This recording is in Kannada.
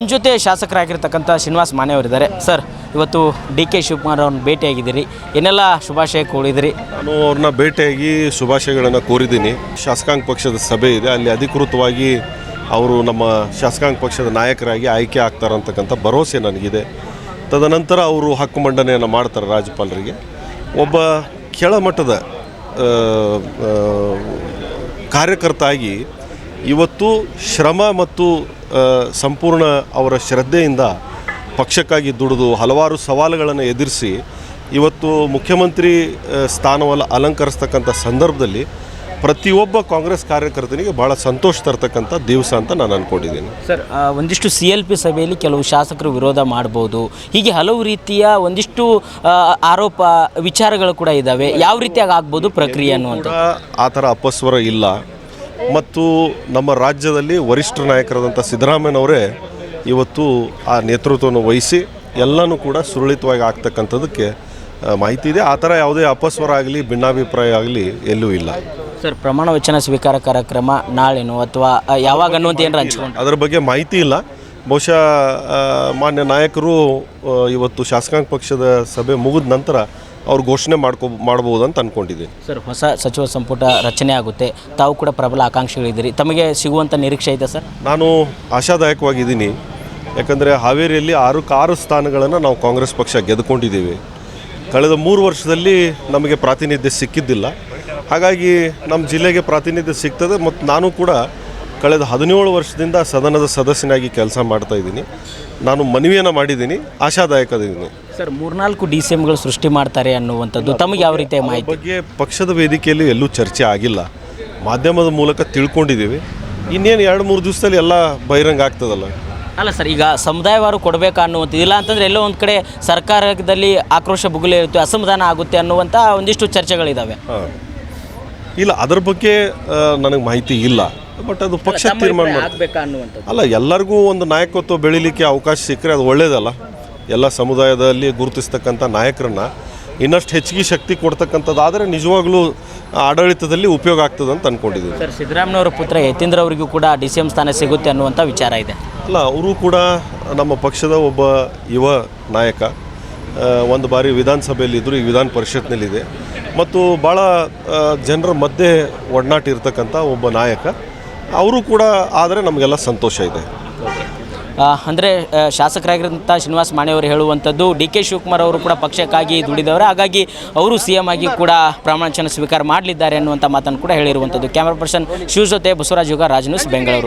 ನಿಮ್ಮ ಜೊತೆ ಶಾಸಕರಾಗಿರ್ತಕ್ಕಂಥ ಶ್ರೀನಿವಾಸ್ ಮಾನೆ ಅವರಿದ್ದಾರೆ. ಸರ್, ಇವತ್ತು ಡಿ.ಕೆ. ಶಿವಕುಮಾರ್ ಅವ್ರನ್ನ ಭೇಟಿಯಾಗಿದ್ದೀರಿ, ಏನೆಲ್ಲ ಶುಭಾಶಯ ಕೋರಿದಿರಿ? ನಾನು ಅವ್ರನ್ನ ಭೇಟಿಯಾಗಿ ಶುಭಾಶಯಗಳನ್ನು ಕೋರಿದ್ದೀನಿ. ಶಾಸಕಾಂಗ ಪಕ್ಷದ ಸಭೆ ಇದೆ, ಅಲ್ಲಿ ಅಧಿಕೃತವಾಗಿ ಅವರು ನಮ್ಮ ಶಾಸಕಾಂಗ ಪಕ್ಷದ ನಾಯಕರಾಗಿ ಆಯ್ಕೆ ಆಗ್ತಾರಂತಕ್ಕಂಥ ಭರವಸೆ ನನಗಿದೆ. ತದನಂತರ ಅವರು ಹಕ್ಕು ಮಂಡನೆಯನ್ನು ಮಾಡ್ತಾರೆ ರಾಜ್ಯಪಾಲರಿಗೆ. ಒಬ್ಬ ಕೆಳಮಟ್ಟದ ಕಾರ್ಯಕರ್ತ ಆಗಿ ಇವತ್ತು ಶ್ರಮ ಮತ್ತು ಸಂಪೂರ್ಣ ಅವರ ಶ್ರದ್ಧೆಯಿಂದ ಪಕ್ಷಕ್ಕಾಗಿ ದುಡಿದು ಹಲವಾರು ಸವಾಲುಗಳನ್ನು ಎದುರಿಸಿ ಇವತ್ತು ಮುಖ್ಯಮಂತ್ರಿ ಸ್ಥಾನವನ್ನು ಅಲಂಕರಿಸ್ತಕ್ಕಂಥ ಸಂದರ್ಭದಲ್ಲಿ ಪ್ರತಿಯೊಬ್ಬ ಕಾಂಗ್ರೆಸ್ ಕಾರ್ಯಕರ್ತನಿಗೆ ಭಾಳ ಸಂತೋಷ ತರ್ತಕ್ಕಂಥ ದಿವಸ ಅಂತ ನಾನು ಅಂದ್ಕೊಂಡಿದ್ದೀನಿ. ಸರ್, ಒಂದಿಷ್ಟು CLP ಸಭೆಯಲ್ಲಿ ಕೆಲವು ಶಾಸಕರು ವಿರೋಧ ಮಾಡ್ಬೋದು, ಹೀಗೆ ಹಲವು ರೀತಿಯ ಒಂದಿಷ್ಟು ಆರೋಪ ವಿಚಾರಗಳು ಕೂಡ ಇದ್ದಾವೆ. ಯಾವ ರೀತಿಯಾಗಿ ಆಗ್ಬೋದು ಪ್ರಕ್ರಿಯೆ ಅನ್ನುವಂಥ ಆ ಥರ ಅಪಸ್ವರ ಇಲ್ಲ. ಮತ್ತು ನಮ್ಮ ರಾಜ್ಯದಲ್ಲಿ ವರಿಷ್ಠ ನಾಯಕರಾದಂಥ ಸಿದ್ದರಾಮಯ್ಯನವರೇ ಇವತ್ತು ಆ ನೇತೃತ್ವವನ್ನು ವಹಿಸಿ ಎಲ್ಲನೂ ಕೂಡ ಸುರಳಿತವಾಗಿ ಆಗ್ತಕ್ಕಂಥದ್ದಕ್ಕೆ ಮಾಹಿತಿ ಇದೆ. ಆ ಥರ ಯಾವುದೇ ಅಪಸ್ವರ ಆಗಲಿ ಭಿನ್ನಾಭಿಪ್ರಾಯ ಆಗಲಿ ಎಲ್ಲೂ ಇಲ್ಲ. ಸರ್, ಪ್ರಮಾಣ ವಚನ ಸ್ವೀಕಾರ ಕಾರ್ಯಕ್ರಮ ನಾಳೆನೋ ಅಥವಾ ಯಾವಾಗ ಅನ್ನುವಂಥ ಏನಾರು ಹಂಚ್ಕೊಂಡು ಅದರ ಬಗ್ಗೆ ಮಾಹಿತಿ ಇಲ್ಲ. ಬಹುಶಃ ಮಾನ್ಯ ನಾಯಕರು ಇವತ್ತು ಶಾಸಕಾಂಗ ಪಕ್ಷದ ಸಭೆ ಮುಗಿದ ನಂತರ ಅವ್ರು ಘೋಷಣೆ ಮಾಡ್ಬೋದು ಅಂತ ಅಂದ್ಕೊಂಡಿದ್ದೀನಿ. ಸರ್, ಹೊಸ ಸಚಿವ ಸಂಪುಟ ರಚನೆ ಆಗುತ್ತೆ, ತಾವು ಕೂಡ ಪ್ರಬಲ ಆಕಾಂಕ್ಷಿಗಳಿದ್ದೀರಿ, ತಮಗೆ ಸಿಗುವಂಥ ನಿರೀಕ್ಷೆ ಇದೆ ಸರ್? ನಾನು ಆಶಾದಾಯಕವಾಗಿದ್ದೀನಿ. ಯಾಕಂದರೆ ಹಾವೇರಿಯಲ್ಲಿ 6 ಸ್ಥಾನಗಳನ್ನು ನಾವು ಕಾಂಗ್ರೆಸ್ ಪಕ್ಷ ಗೆದ್ದುಕೊಂಡಿದ್ದೀವಿ. ಕಳೆದ 3 ವರ್ಷದಲ್ಲಿ ನಮಗೆ ಪ್ರಾತಿನಿಧ್ಯ ಸಿಕ್ಕಿದ್ದಿಲ್ಲ. ಹಾಗಾಗಿ ನಮ್ಮ ಜಿಲ್ಲೆಗೆ ಪ್ರಾತಿನಿಧ್ಯ ಸಿಗ್ತದೆ. ಮತ್ತು ನಾನು ಕೂಡ ಕಳೆದ 17 ವರ್ಷದಿಂದ ಸದನದ ಸದಸ್ಯನಾಗಿ ಕೆಲಸ ಮಾಡ್ತಾಯಿದ್ದೀನಿ. ನಾನು ಮನವಿಯನ್ನು ಮಾಡಿದ್ದೀನಿ, ಆಶಾದಾಯಕದಿದ್ದೀನಿ. ಸರ್, 3-4 DCMಗಳು ಸೃಷ್ಟಿ ಮಾಡ್ತಾರೆ ಅನ್ನುವಂಥದ್ದು ತಮಗೆ ಯಾವ ರೀತಿಯ ಮಾಹಿತಿ? ಬಗ್ಗೆ ಪಕ್ಷದ ವೇದಿಕೆಯಲ್ಲಿ ಎಲ್ಲೂ ಚರ್ಚೆ ಆಗಿಲ್ಲ, ಮಾಧ್ಯಮದ ಮೂಲಕ ತಿಳ್ಕೊಂಡಿದ್ದೀವಿ. ಇನ್ನೇನು 2-3 ದಿವಸದಲ್ಲಿ ಎಲ್ಲ ಬಹಿರಂಗ ಆಗ್ತದಲ್ಲ. ಅಲ್ಲ ಸರ್, ಈಗ ಸಮುದಾಯವಾರು ಕೊಡಬೇಕಾ ಅನ್ನುವಂಥದ್ದು, ಇಲ್ಲ ಅಂತಂದರೆ ಎಲ್ಲೋ ಒಂದು ಕಡೆ ಸರ್ಕಾರದಲ್ಲಿ ಆಕ್ರೋಶ ಭುಗಿಲೆ ಇರುತ್ತೆ, ಅಸಮಾಧಾನ ಆಗುತ್ತೆ ಅನ್ನುವಂಥ ಒಂದಿಷ್ಟು ಚರ್ಚೆಗಳಿದ್ದಾವೆ. ಇಲ್ಲ, ಅದರ ಬಗ್ಗೆ ನನಗೆ ಮಾಹಿತಿ ಇಲ್ಲ. ಬಟ್ ಅದು ಪಕ್ಷ ತೀರ್ಮಾನ ಆಗಬೇಕಾ ಅನ್ನುವಂಥದ್ದು. ಅಲ್ಲ, ಎಲ್ಲರಿಗೂ ಒಂದು ನಾಯಕತ್ವ ಬೆಳೀಲಿಕ್ಕೆ ಅವಕಾಶ ಸಿಕ್ಕರೆ ಅದು ಒಳ್ಳೆಯದಲ್ಲ. ಎಲ್ಲ ಸಮುದಾಯದಲ್ಲಿ ಗುರುತಿಸ್ತಕ್ಕಂಥ ನಾಯಕರನ್ನ ಇನ್ನಷ್ಟು ಹೆಚ್ಚಿಗೆ ಶಕ್ತಿ ಕೊಡ್ತಕ್ಕಂಥದ್ದಾದರೆ ನಿಜವಾಗ್ಲೂ ಆಡಳಿತದಲ್ಲಿ ಉಪಯೋಗ ಆಗ್ತದೆ ಅಂತ ಅಂದ್ಕೊಂಡಿದ್ದೀವಿ. ಸರ್, ಸಿದ್ದರಾಮಯ್ಯವ್ರ ಪುತ್ರ ಯತೀಂದ್ರ ಅವರಿಗೂ ಕೂಡ DCM ಸ್ಥಾನ ಸಿಗುತ್ತೆ ಅನ್ನುವಂಥ ವಿಚಾರ ಇದೆ. ಅಲ್ಲ, ಅವರು ಕೂಡ ನಮ್ಮ ಪಕ್ಷದ ಒಬ್ಬ ಯುವ ನಾಯಕ. ಒಂದು ಬಾರಿ ವಿಧಾನಸಭೆಯಲ್ಲಿದ್ದರು, ಈ ವಿಧಾನ ಪರಿಷತ್ನಲ್ಲಿದೆ. ಮತ್ತು ಭಾಳ ಜನರ ಮಧ್ಯೆ ಒಡನಾಟ ಇರ್ತಕ್ಕಂಥ ಒಬ್ಬ ನಾಯಕ. ಅವರು ಕೂಡ ಆದರೆ ನಮಗೆಲ್ಲ ಸಂತೋಷ ಇದೆ. ಅಂದರೆ ಶಾಸಕರಾಗಿರೋಂಥ ಶ್ರೀನಿವಾಸ್ ಮಾನೆ ಅವರು ಹೇಳುವಂಥದ್ದು ಡಿ.ಕೆ. ಶಿವಕುಮಾರ್ ಅವರು ಕೂಡ ಪಕ್ಷಕ್ಕಾಗಿ ದುಡಿದವರು, ಹಾಗಾಗಿ ಅವರು CM ಆಗಿ ಕೂಡ ಪ್ರಮಾಣ ವಚನ ಸ್ವೀಕಾರ ಮಾಡಲಿದ್ದಾರೆ ಅನ್ನುವಂಥ ಮಾತನ್ನು ಕೂಡ ಹೇಳಿರುವಂಥದ್ದು. ಕ್ಯಾಮರಾ ಪರ್ಸನ್ ಶಿವ ಜೊತೆ ಬಸವರಾಜ್ ಯುಗ, ರಾಜ್ ನ್ಯೂಸ್, ಬೆಂಗಳೂರು.